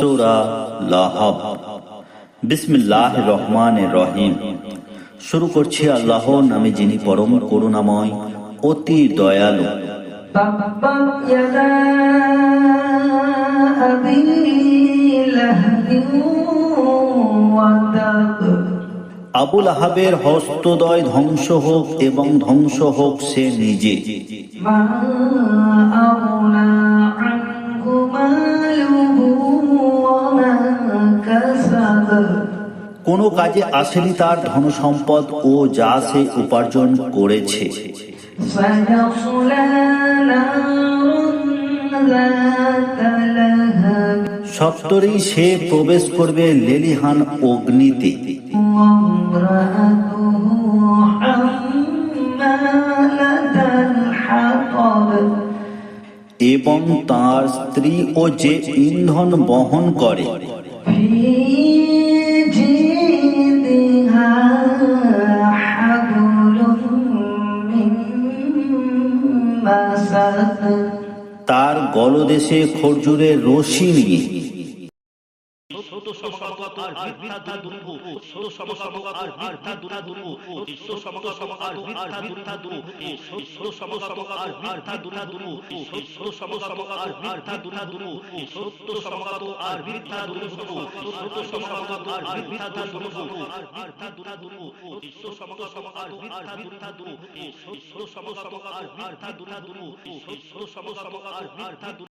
সূরা লাহাব। বিসমিল্লাহির রহমানির রহিম। শুরু করছি আল্লাহর নামে, যিনি পরম করুণাময় অতি দয়ালু। তাব্বাত ইয়াদা আবী লাহাবিন ওয়া তাব। আবুল আহাবের হস্তদ্বয় ধ্বংস হোক এবং ধ্বংস হোক সে নিজে। মা আগনা আনহু মালুহু ওয়া মা কাসাব। কোনো কাজে আসেনি তার ধন সম্পদ ও যা সে উপার্জন করেছে। সায়াসলা নারুন যাতা লাহাব। সত্তরই সে প্রবেশ করবে লেলিহান অগ্নিতে। ওয়ামরাআতুহু হাম্মালাতাল হাতাব। এবং তার স্ত্রী ও যে ইন্ধন বহন করে। ফি জিদিহা হাবলুম মিন মাসাদ। তার গলদেশে খরজুরের রশি নিয়ে।